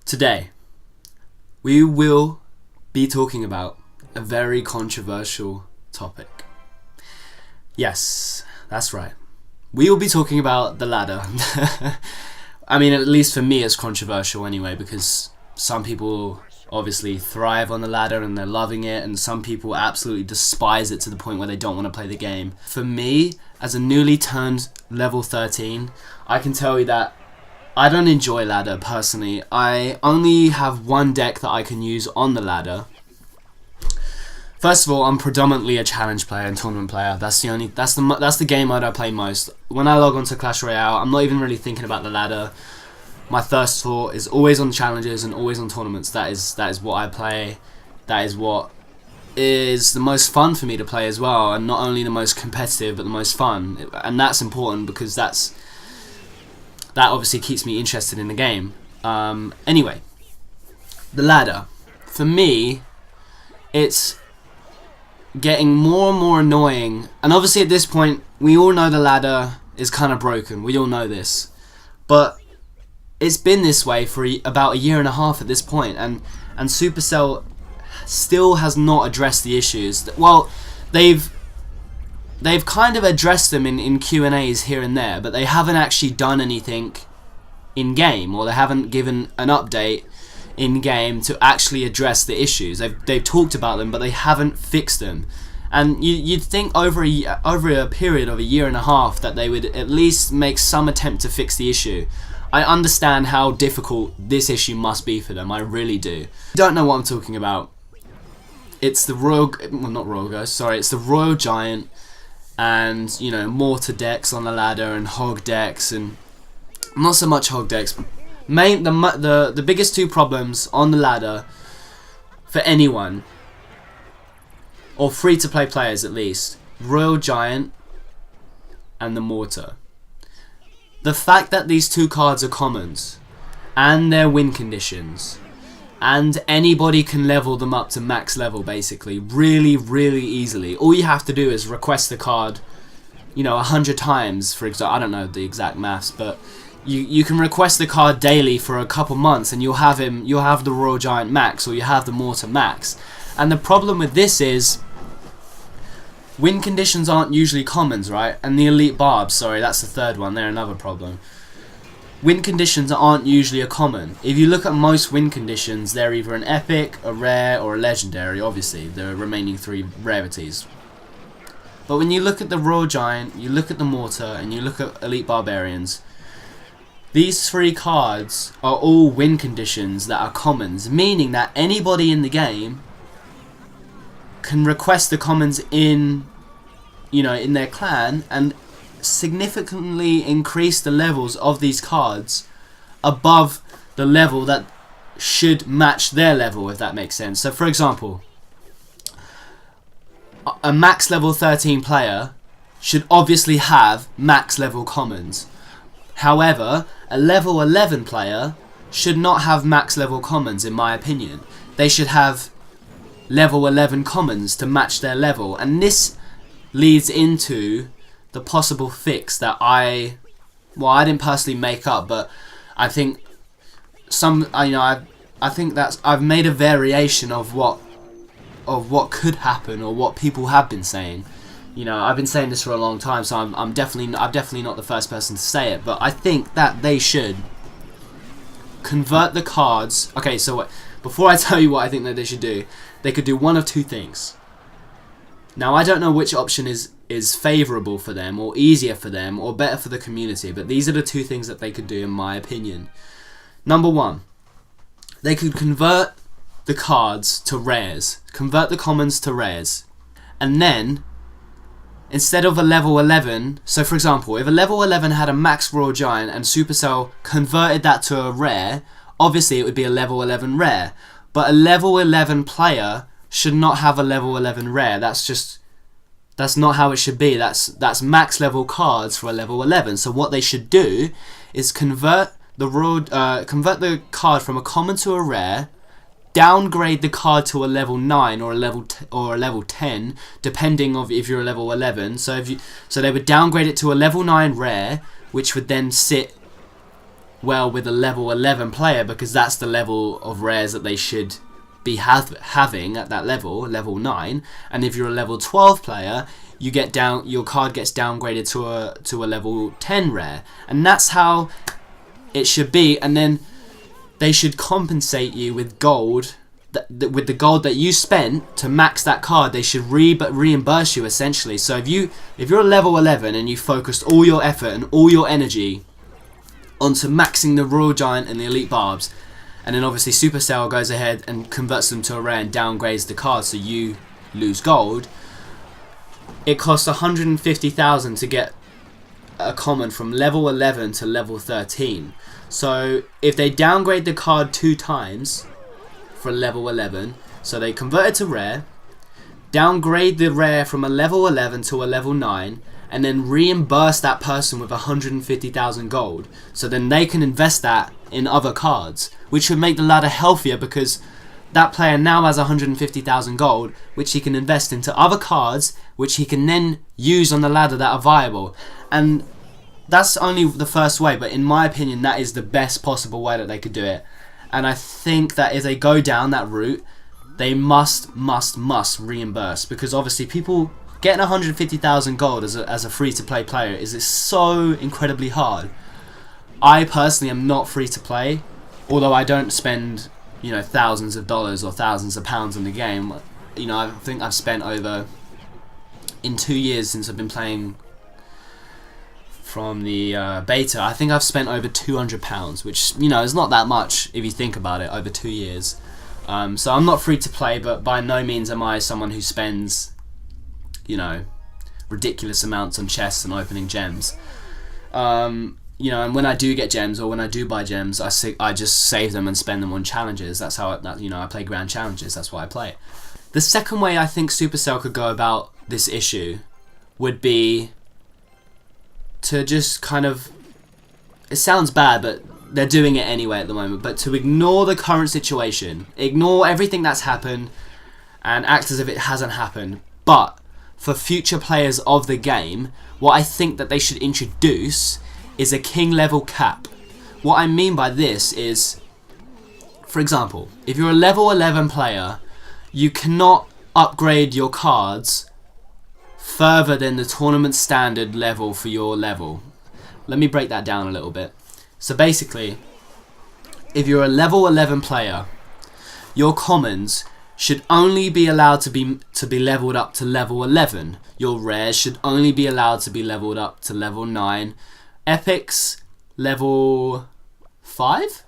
Today, we will be talking about a very controversial topic. Yes, that's right. We will be talking about the ladder. I mean, at least for me it's controversial anyway, because some people obviously thrive on the ladder and they're loving it, and some people absolutely despise it to the point where they don't want to play the game. For me, as a newly turned level 13, I can tell you that I don't enjoy ladder personally. I only have one deck that I can use on the ladder. First of all, I'm predominantly a challenge player and tournament player. That's the game mode I play most. When I log onto Clash Royale, I'm not even really thinking about the ladder. My first thought is always on challenges and always on tournaments. That is what I play. That is what is the most fun for me to play as well, and not only the most competitive but the most fun. And that's important because that obviously keeps me interested in the game. Anyway, the ladder. For me, it's getting more and more annoying. And obviously at this point, we all know the ladder is kind of broken. We all know this. But it's been this way for about a year and a half at this point. And Supercell still has not addressed the issues. Well, they've kind of addressed them in Q&As here and there, but they haven't actually done anything in-game, or they haven't given an update in-game to actually address the issues. They've talked about them, but they haven't fixed them. And you'd think over a period of a year and a half that they would at least make some attempt to fix the issue. I understand how difficult this issue must be for them, I really do. Don't know what I'm talking about. It's the it's the Royal Giant, and mortar decks on the ladder and hog decks, and not so much hog decks. The biggest two problems on the ladder for anyone, or free-to-play players at least, Royal Giant and the mortar. The fact that these two cards are commons, and their win conditions, and anybody can level them up to max level basically, really, really easily. All you have to do is request the card, 100 times, for example. I don't know the exact maths, but you can request the card daily for a couple months, and you'll have the Royal Giant max, or you have the Mortar max. And the problem with this is, win conditions aren't usually commons, right? And the Elite Barbs, sorry, that's the third one, they're another problem. Win conditions aren't usually a common. If you look at most win conditions, they're either an epic, a rare, or a legendary, obviously, the remaining three rarities. But when you look at the Royal Giant, you look at the Mortar, and you look at Elite Barbarians, these three cards are all win conditions that are commons, meaning that anybody in the game can request the commons in their clan and significantly increase the levels of these cards above the level that should match their level, if that makes sense. So for example, a max level 13 player should obviously have max level commons. However, a level 11 player should not have max level commons, in my opinion. They should have level 11 commons to match their level, and this leads into the possible fix that I didn't personally make up, but I think I think that's I've made a variation of what could happen, or what people have been saying. I've been saying this for a long time, so I'm definitely not the first person to say it, but I think that they should convert the cards. Okay, so before I tell you what I think that they should do, they could do one of two things. Now, I don't know which option is favourable for them, or easier for them, or better for the community, but these are the two things that they could do in my opinion. Number one, they could convert the cards to rares, convert the commons to rares, and then instead of a level 11, so for example, if a level 11 had a max Royal Giant and Supercell converted that to a rare, obviously it would be a level 11 rare. But a level 11 player should not have a level 11 rare. That's not how it should be. That's max level cards for a level 11. So what they should do is convert the card from a common to a rare, downgrade the card to a level 9 or a level 10, depending on if you're a level 11. So they would downgrade it to a level 9 rare, which would then sit well with a level 11 player, because that's the level of rares that they should be having at that level 9. And if you're a level 12 player, your card gets downgraded to a level 10 rare, and that's how it should be. And then they should compensate you with gold, with the gold that you spent to max that card. They should reimburse you essentially. So if you're a level 11 and you focused all your effort and all your energy onto maxing the Royal Giant and the Elite Barbs, and then obviously Supercell goes ahead and converts them to a rare and downgrades the card so you lose gold, it costs 150,000 to get a common from level 11 to level 13. So if they downgrade the card 2 times for level 11, so they convert it to rare, downgrade the rare from a level 11 to a level 9, and then reimburse that person with 150,000 gold, so then they can invest that in other cards, which would make the ladder healthier, because that player now has 150,000 gold, which he can invest into other cards, which he can then use on the ladder that are viable. And that's only the first way, but in my opinion, that is the best possible way that they could do it. And I think that if they go down that route, they must reimburse, because obviously people getting 150,000 gold as a free-to-play player is so incredibly hard. I personally am not free-to-play, although I don't spend, thousands of dollars or thousands of pounds in the game. I think I've spent over, in 2 years since I've been playing from the beta, I think I've spent over £200, which, is not that much if you think about it, over 2 years. So I'm not free-to-play, but by no means am I someone who spends ridiculous amounts on chests and opening gems. And when I do get gems, or when I do buy gems, I just save them and spend them on challenges. That's how I play grand challenges. That's why I play it. The second way I think Supercell could go about this issue would be to just kind of, it sounds bad, but they're doing it anyway at the moment, but to ignore the current situation, ignore everything that's happened, and act as if it hasn't happened. But for future players of the game, what I think that they should introduce is a king level cap. What I mean by this is, for example, if you're a level 11 player, you cannot upgrade your cards further than the tournament standard level for your level. Let me break that down a little bit. So basically, if you're a level 11 player, your commons should only be allowed to be leveled up to level 11. Your rares should only be allowed to be leveled up to level 9. Epics, level 5?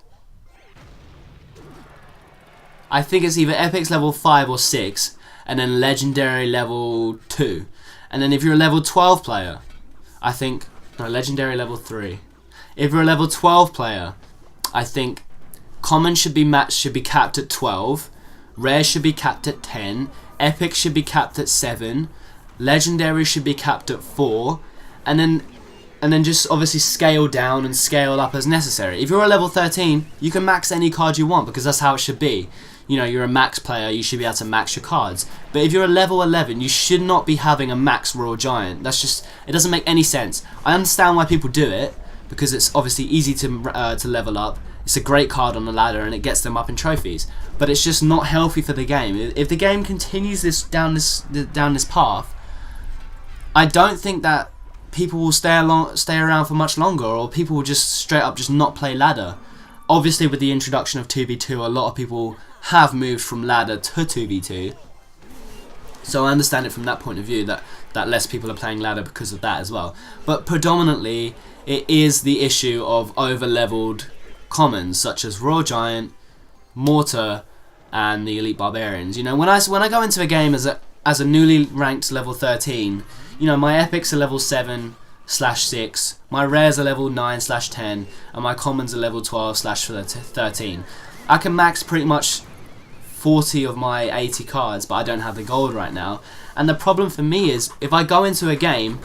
I think it's either Epics level 5 or 6, and then Legendary level 2. And then if you're a level 12 player, I think, no, Legendary level 3. If you're a level 12 player, I think Common should be capped at 12, Rare should be capped at 10, Epic should be capped at 7, Legendary should be capped at 4, and then just obviously scale down and scale up as necessary. If you're a level 13, you can max any card you want, because that's how it should be. You're a max player, you should be able to max your cards. But if you're a level 11, you should not be having a max Royal Giant. It doesn't make any sense. I understand why people do it, because it's obviously easy to level up. It's a great card on the ladder and it gets them up in trophies. But it's just not healthy for the game. If the game continues down this path, I don't think that people will stay around for much longer, or people will just straight up just not play ladder. Obviously, with the introduction of 2v2, a lot of people have moved from ladder to 2v2. So I understand it from that point of view, that less people are playing ladder because of that as well. But predominantly, it is the issue of over-leveled commons, such as Royal Giant, Mortar, and the Elite Barbarians. When I go into a game as a newly ranked level 13, my epics are level 7/6, my rares are level 9/10, and my commons are level 12/13. I can max pretty much 40 of my 80 cards, but I don't have the gold right now. And the problem for me is, if I go into a game,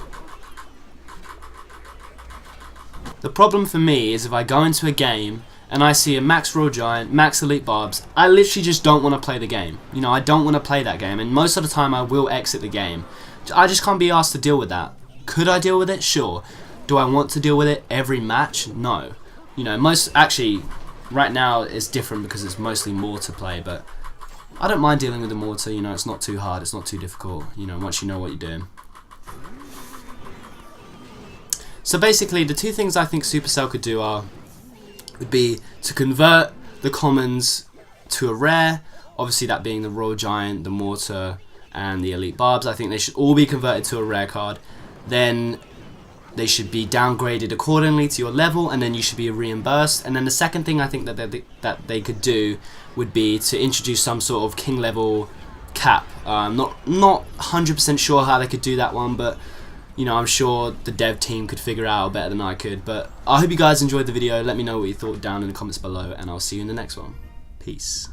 and I see a max Royal Giant, max Elite Barbs, I literally just don't want to play the game. I don't want to play that game, and most of the time I will exit the game. I just can't be asked to deal with that. Could I deal with it? Sure. Do I want to deal with it every match? No. you know, most actually right now it's different because it's mostly mortar play, but I don't mind dealing with the mortar. You know, it's not too hard, it's not too difficult. You know, once you know what you're doing. So basically, the two things I think Supercell could do would be to convert the commons to a rare. Obviously, that being the Royal Giant, the Mortar, and the Elite Barbs. I think they should all be converted to a rare card. Then they should be downgraded accordingly to your level, and then you should be reimbursed. And then the second thing I think that they could do would be to introduce some sort of king level cap. Not 100% sure how they could do that one, but you know, I'm sure the dev team could figure it out better than I could. But I hope you guys enjoyed the video. Let me know what you thought down in the comments below, and I'll see you in the next one. Peace.